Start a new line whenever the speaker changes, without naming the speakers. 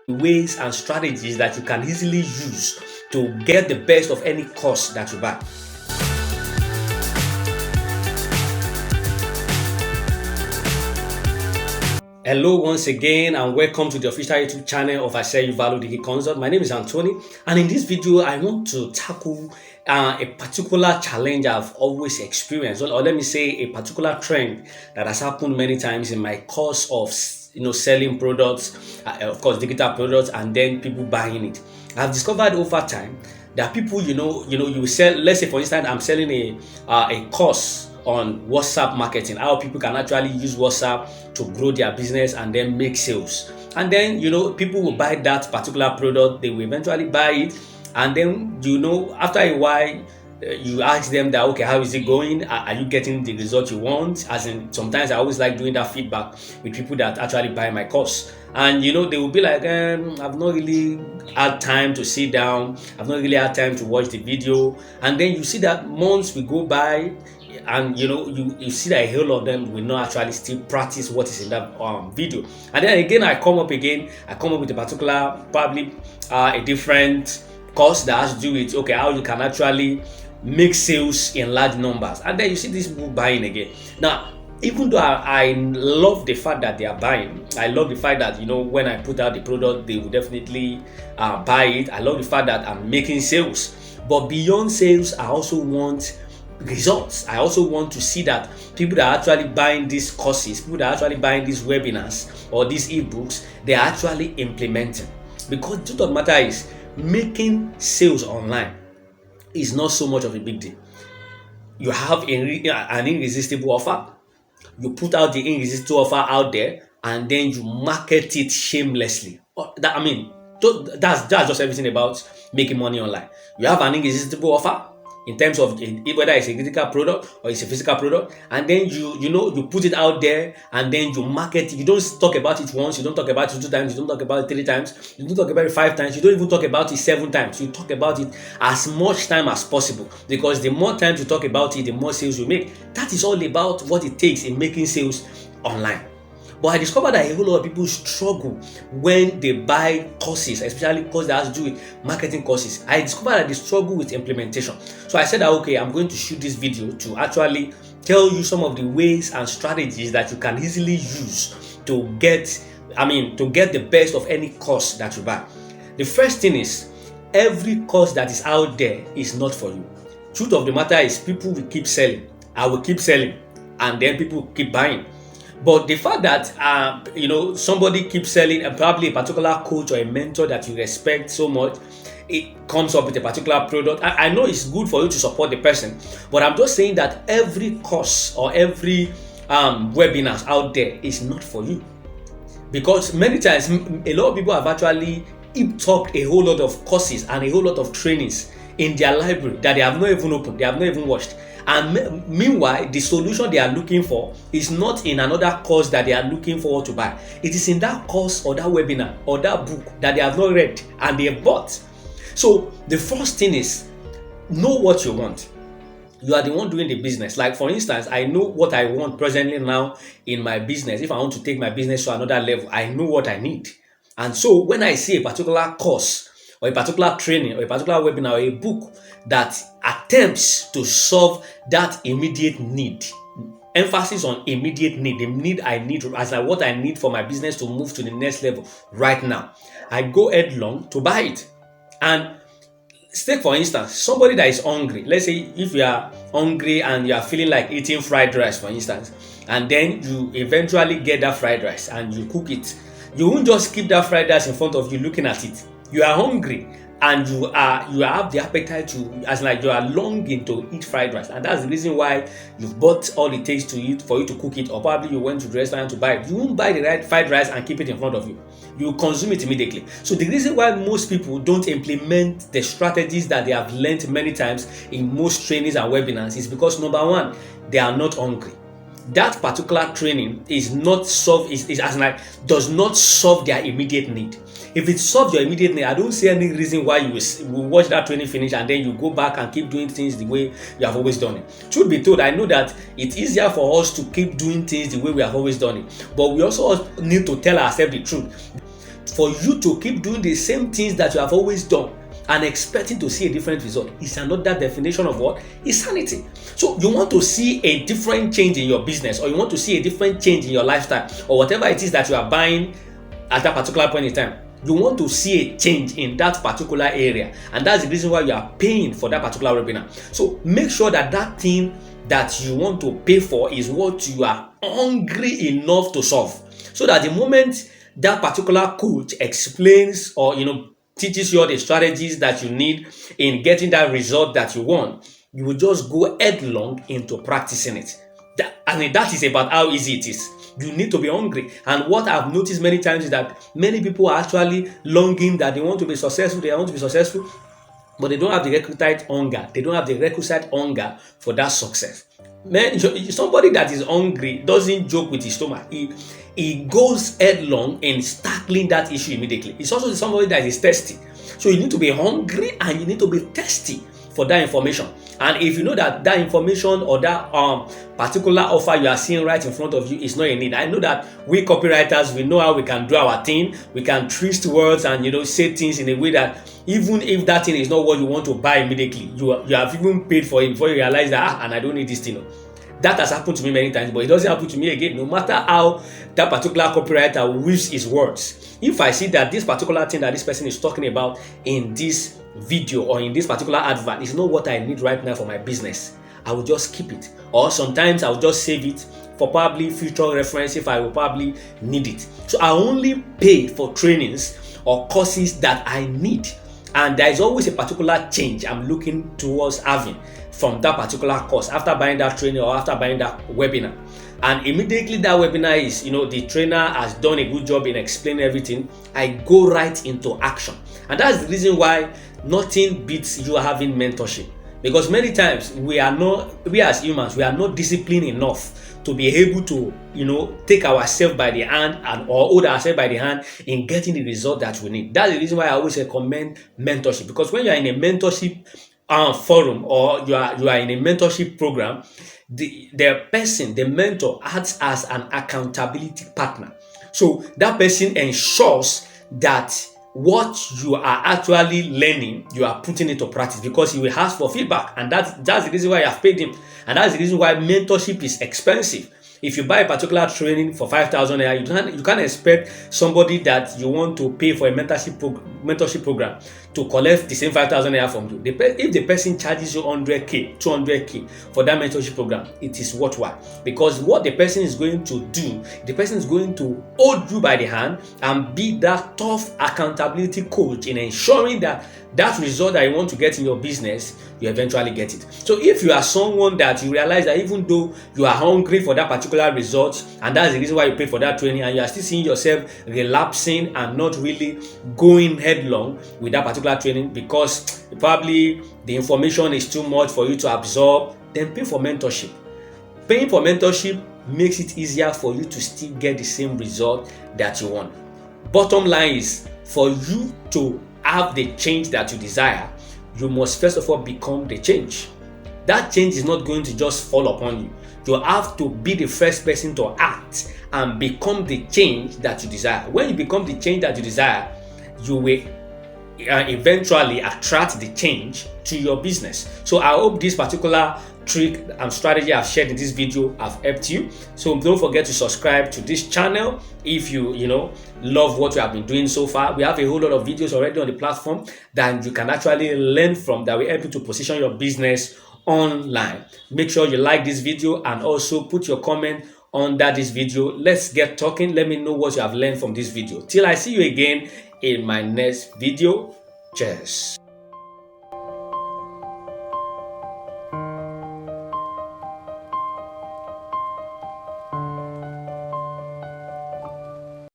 ways and strategies that you can easily use to get the best of any course that you buy. Hello once again and welcome to the official YouTube channel of I Say You Value the Consult. My name is Anthony, and in this video I want to tackle a particular challenge I've always experienced, or let me say a particular trend that has happened many times in my course of selling products, of course digital products, and then people buying it. I've discovered over time that people you sell, let's say for instance I'm selling a course on WhatsApp marketing, how people can actually use WhatsApp to grow their business and then make sales. And then people will buy that particular product, they will eventually buy it, and then after a while you ask them that, okay, how is it going? Are you getting the result you want? As in, sometimes I always like doing that feedback with people that actually buy my course. And they will be like, I've not really had time to sit down, I've not really had time to watch the video. And then you see that months will go by, and you see that a whole lot of them will not actually still practice what is in that video. And then again I come up with a particular, probably a different course that has to do with, okay, how you can actually make sales in large numbers. And then you see these people buying again. Now, even though I love the fact that they are buying, I love the fact that when I put out the product they will definitely buy it. I love the fact that I'm making sales, but beyond sales I also want results. I also want to see that people that are actually buying these courses, people that are actually buying these webinars or these ebooks, they are actually implementing. Because the truth of the matter is, making sales online is not so much of a big deal. You have an irresistible offer, you put out the irresistible offer out there, and then you market it shamelessly. That's just everything about making money online. You have an irresistible offer in terms of whether it's a digital product or it's a physical product, and then you put it out there and then you market it. You don't talk about it once, you don't talk about it 2 times, you don't talk about it 3 times, you don't talk about it 5 times, you don't even talk about it 7 times. You talk about it as much time as possible, because the more times you talk about it, the more sales you make. That is all about what it takes in making sales online. But I discovered that a whole lot of people struggle when they buy courses, especially courses that has to do with marketing courses. I discovered that they struggle with implementation. So I said that, okay, I'm going to shoot this video to actually tell you some of the ways and strategies that you can easily use to get the best of any course that you buy. The first thing is, every course that is out there is not for you. Truth of the matter is, people will keep selling. I will keep selling, and then people will keep buying. But the fact that somebody keeps selling, and probably a particular coach or a mentor that you respect so much, it comes up with a particular product. I know it's good for you to support the person, but I'm just saying that every course or every webinar out there is not for you. Because many times a lot of people have actually talked a whole lot of courses and a whole lot of trainings in their library that they have not even opened, they have not even watched. And meanwhile, the solution they are looking for is not in another course that they are looking forward to buy. It is in that course or that webinar or that book that they have not read and they have bought. So the first thing is, know what you want. You are the one doing the business. Like for instance, I know what I want presently now in my business. If I want to take my business to another level, I know what I need. And so when I see a particular course or a particular training or a particular webinar or a book that attempts to solve that immediate need, emphasis on immediate need, the need I need, as like what I need for my business to move to the next level right now, I go headlong to buy it. And take for instance, somebody that is hungry. Let's say if you are hungry and you are feeling like eating fried rice, for instance, and then you eventually get that fried rice and you cook it. You won't just keep that fried rice in front of you looking at it. You are hungry and you have the appetite to, as like you are longing to eat fried rice, and that's the reason why you've bought all it takes to eat for you to cook it, or probably you went to the restaurant to buy it. You won't buy the right fried rice and keep it in front of you. You consume it immediately. So the reason why most people don't implement the strategies that they have learned many times in most trainings and webinars is because, number one, they are not hungry. That particular training does not solve their immediate need. If it solves your immediate need, I don't see any reason why you will watch that training finish and then you go back and keep doing things the way you have always done it. Truth be told, I know that it's easier for us to keep doing things the way we have always done it, but we also need to tell ourselves the truth. for you to keep doing the same things that you have always done and expecting to see a different result is another definition of what? Insanity. So you want to see a different change in your business, or you want to see a different change in your lifestyle, or whatever it is that you are buying at that particular point in time. You want to see a change in that particular area, and that's the reason why you are paying for that particular webinar. So make sure that that thing that you want to pay for is what you are hungry enough to solve, so that the moment that particular coach explains or teaches you all the strategies that you need in getting that result that you want, you will just go headlong into practicing it. That is about how easy it is. You need to be hungry. And what I've noticed many times is that many people are actually longing that they want to be successful, but they don't have the requisite hunger. They don't have the requisite hunger for that success. Man, somebody that is hungry doesn't joke with his stomach. He goes headlong in tackling that issue immediately. It's also somebody that is thirsty. So you need to be hungry and you need to be thirsty for that information. And if you know that that information or that particular offer you are seeing right in front of you is not a need, I know that we copywriters, we know how we can do our thing. We can twist words and say things in a way that even if that thing is not what you want to buy immediately, you have even paid for it before you realize that and I don't need this thing. That has happened to me many times, but it doesn't happen to me again. No matter how that particular copywriter weaves his words, if I see that this particular thing that this person is talking about in this video or in this particular advert is not what I need right now for my business, I will just keep it. Or sometimes I will just save it for probably future reference if I will probably need it. So I only pay for trainings or courses that I need. And there is always a particular change I'm looking towards having from that particular course after buying that training or after buying that webinar. And immediately that webinar is, the trainer has done a good job in explaining everything, I go right into action. And that's the reason why nothing beats you having mentorship. Because many times we as humans, we are not disciplined enough to be able to, take ourselves by the hand or hold ourselves by the hand in getting the result that we need. That's the reason why I always recommend mentorship. Because when you are in a mentorship forum or you are in a mentorship program, the mentor acts as an accountability partner. So that person ensures that what you are actually learning, you are putting into practice, because he will ask for feedback, and that's the reason why you have paid him, and that's the reason why mentorship is expensive. If you buy a particular training for 5,000 naira, you can't expect somebody that you want to pay for a mentorship program to collect the same 5,000 naira from you. If the person charges you 100k, 200k for that mentorship program, it is worthwhile, because what the person is going to do, the person is going to hold you by the hand and be that tough accountability coach in ensuring that that result that you want to get in your business, you eventually get it. So if you are someone that you realize that even though you are hungry for that particular result, and that's the reason why you pay for that training, and you are still seeing yourself relapsing and not really going headlong with that particular training because probably the information is too much for you to absorb, then pay for mentorship. Paying for mentorship makes it easier for you to still get the same result that you want. Bottom line is, for you to have the change that you desire, you must first of all become the change. That change is not going to just fall upon you. You have to be the first person to act and become the change that you desire. When you become the change that you desire, you will eventually attract the change to your business. So I hope this particular trick and strategy I've shared in this video have helped you. So don't forget to subscribe to this channel if you love what we have been doing so far. We have a whole lot of videos already on the platform that you can actually learn from, that will help you to position your business online. Make sure you like this video and also put your comment under this video. Let's get talking. Let me know what you have learned from this video. Till I see you again in my next video. Cheers.